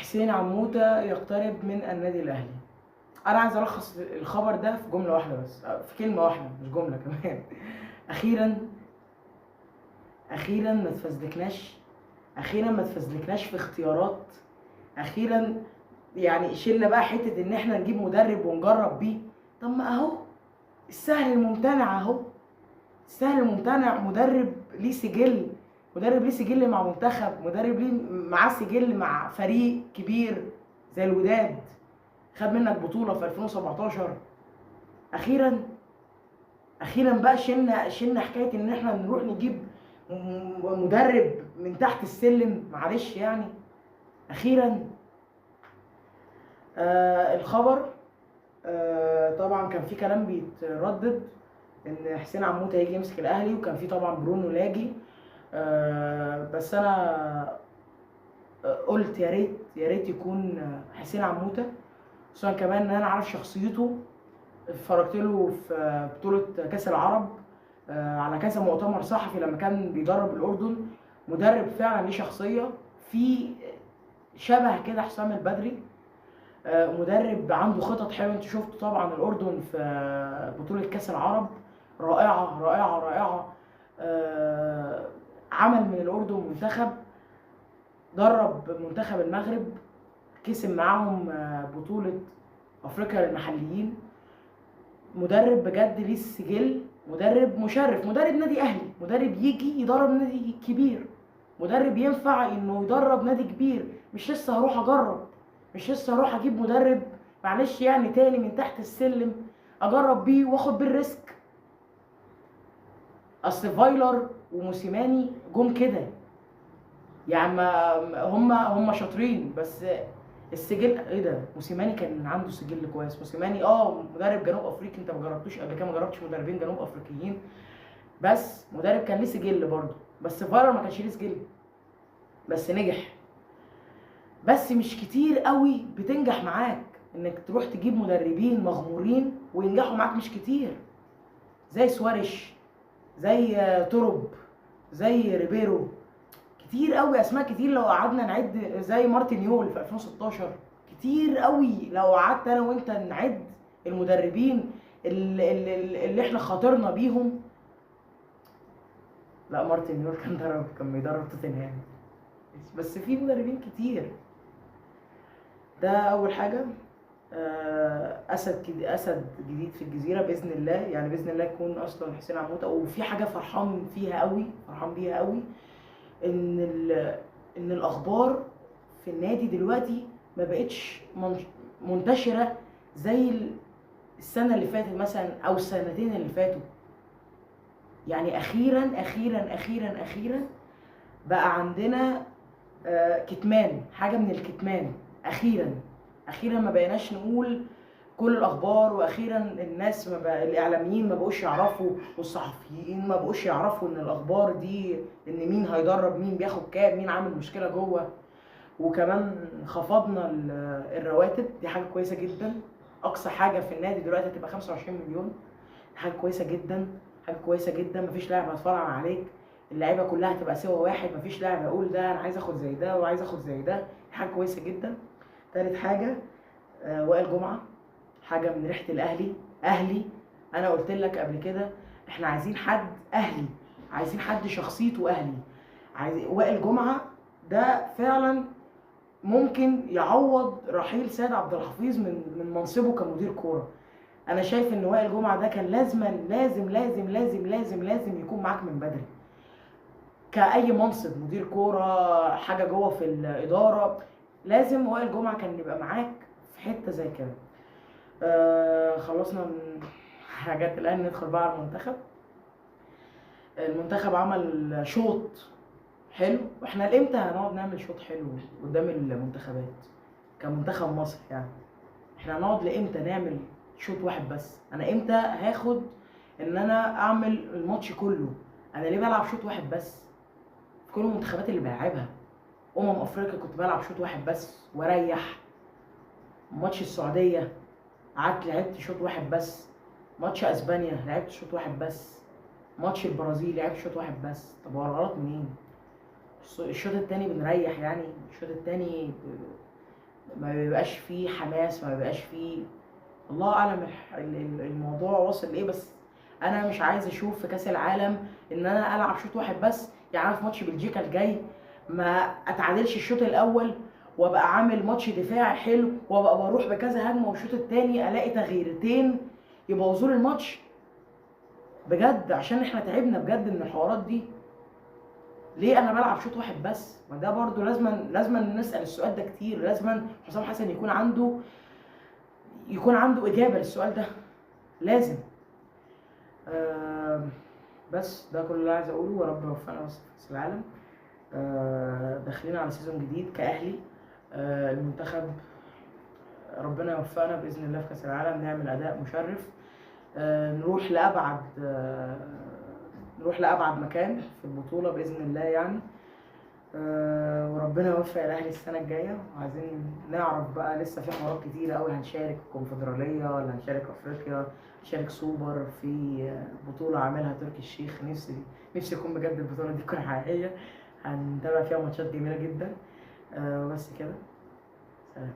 حسين عموتة يقترب من النادي الاهلي. انا عايز الخص الخبر ده في جمله واحده بس، في كلمه واحده مش جمله كمان. اخيرا اخيرا ما تفزلكناش، اخيرا ما تفزلكناش في اختيارات، اخيرا يعني شلنا بقى حته ان احنا نجيب مدرب ونجرب بيه. طب ما اهو السهل الممتنع اهو، السهل الممتنع. مدرب ليه سجل، مدرب ليه سجل مع منتخب، مدرب ليه معاه سجل مع فريق كبير زي الوداد، خد منك بطولة في 2017. اخيرا اخيرا بقى شلنا حكاية ان احنا نروح نجيب مدرب من تحت السلم، معلش يعني. اخيرا الخبر طبعا كان في كلام بيتردد ان حسين عموته هيجي يمسك الاهلي، وكان في طبعا برونو لاجي. بس انا قلت يا ريت يكون حسين عموته، خصوصا كمان ان انا عارف شخصيته. اتفرجت له في بطوله كاس العرب على كذا مؤتمر صحفي لما كان بيدرب الاردن. مدرب فعلا ليه شخصيه، في شبه كده حسام البدري. مدرب عنده خطط حلوه. انت شفت طبعا الاردن في بطوله كاس العرب، رائعه رائعه رائعه. عمل من الاردن منتخب، درب منتخب المغرب، كسب معاهم بطوله افريقيا للمحليين. مدرب بجد ليه السجل، مدرب مشرف، مدرب نادي اهلي، مدرب يجي يدرب نادي كبير، مدرب ينفع انه يدرب نادي كبير. مش لسه هروح اجرب، مش لسه هروح اجيب مدرب معلش يعني تاني من تحت السلم اجرب بيه واخد بيه الريسك. اصل فايلر وموسيماني جم كده يعني، ما هم شاطرين، بس السجل ايه ده؟ موسيماني كان عنده سجل كويس. موسيماني مدرب جنوب افريقي، انت ما جربتوش قبل كده، ما جربتش مدربين جنوب افريقيين، بس مدرب كان ليه سجل برضه. بس فايلر ما كانش ليه سجل بس نجح. بس مش كتير قوي بتنجح معاك انك تروح تجيب مدربين مغمورين وينجحوا معاك، مش كتير. زي سواريش، زي تورب، زي ريبيرو، كتير قوي اسماء كتير لو قعدنا نعد. زي مارتن يول في 2016، كتير قوي لو قعدت انا وانت نعد المدربين اللي احنا خاطرنا بيهم. لا مارتن يول كان بيدرب توتنهام، بس في مدربين كتير. ده اول حاجه. اسد جديد في الجزيره باذن الله، يعني باذن الله يكون اصلا حسين عموته. وفي حاجه فرحان فيها قوي، فرحان بيها قوي، ان الاخبار في النادي دلوقتي ما بقتش منتشره زي السنه اللي فاتت مثلا او السنتين اللي فاتوا. يعني اخيرا اخيرا اخيرا اخيرا بقى عندنا كتمان، حاجه من الكتمان. اخيرا ما بقيناش نقول كل الاخبار، واخيرا الناس ما بقى الاعلاميين ما بقوش يعرفوا، والصحفيين ما بقوش يعرفوا ان الاخبار دي ان مين هيدرب مين، بياخد كام، مين عامل مشكله جوه. وكمان خفضنا الرواتب، دي حاجه كويسه جدا. اقصى حاجه في النادي دلوقتي هتبقى 25 مليون، حاجه كويسه جدا، حاجه كويسه جدا. مفيش لاعب هيتفرع عليك، اللعيبه كلها هتبقى سوا واحد، مفيش لاعب هيقول ده انا عايز اخد زي ده وعايز اخد زي ده. حاجه كويسه جدا. تالت حاجه وائل جمعه، حاجه من ريحه الاهلي. اهلي، انا قلت لك قبل كده احنا عايزين حد اهلي، عايزين حد شخصيته اهلي. وائل جمعه ده فعلا ممكن يعوض رحيل سيد عبد الحفيظ من منصبه كمدير كوره. انا شايف ان وائل جمعه ده كان لازم لازم لازم لازم لازم لازم يكون معاك من بدري كاي منصب، مدير كوره، حاجه جوه في الاداره. لازم وائل جمعه كان يبقى معاك في حته زي كده. خلصنا من حاجات الان، ندخل بقى على المنتخب. المنتخب عمل شوط حلو، واحنا امتى هنقعد نعمل شوط حلو قدام المنتخبات كمنتخب مصر؟ يعني احنا هنقعد لامتى نعمل شوط واحد بس؟ انا امتى هاخد ان انا اعمل الماتش كله؟ انا ليه بلعب شوط واحد بس في كل المنتخبات اللي بلعبها؟ افريقيا كنت بلعب شوط واحد بس واريح. ماتش السعوديه قعدت لعبت شوط واحد بس. ماتش اسبانيا لعبت شوط واحد بس. ماتش البرازيل لعبت شوط واحد بس. طب هو الغلط منين؟ الشوط التاني بنريح يعني، الشوط التاني ما بيبقاش فيه حماس، ما بيبقاش فيه، الله اعلم الموضوع واصل لايه. بس انا مش عايز اشوف في كاس العالم ان انا العب شوط واحد بس. يعني انا في ماتش بلجيكا الجاي ما اتعادلش الشوط الاول وابقى عامل ماتش دفاعي حلو وابقى بروح بكذا هجمه، والشوط الثاني الاقي تغييرتين يبوظوا لي الماتش بجد. عشان احنا تعبنا بجد من الحوارات دي. ليه انا بلعب شوط واحد بس؟ ما ده برضو لازما نسال السؤال ده كتير. لازما حسام حسن يكون عنده اجابه للسؤال ده، لازم. آه بس ده كل اللي عايز اقوله، ورب يوفقنا بس في كاس العالم. داخلين على سيزون جديد كاهلي. المنتخب ربنا يوفقنا باذن الله في كاس العالم، نعمل اداء مشرف. نروح لابعد مكان في البطوله باذن الله يعني. وربنا يوفق الاهلي السنه الجايه. وعايزين نعرف بقى، لسه في حوارات كتيره قوي، هنشارك كونفدراليه ولا هنشارك افريقيا، هنشارك سوبر في بطوله عاملها تركي الشيخ. نفسي يكون بجد البطوله دي تكون حقيقيه، هنتابع فيها ماتشات جميله جدا. بس كده، سلام.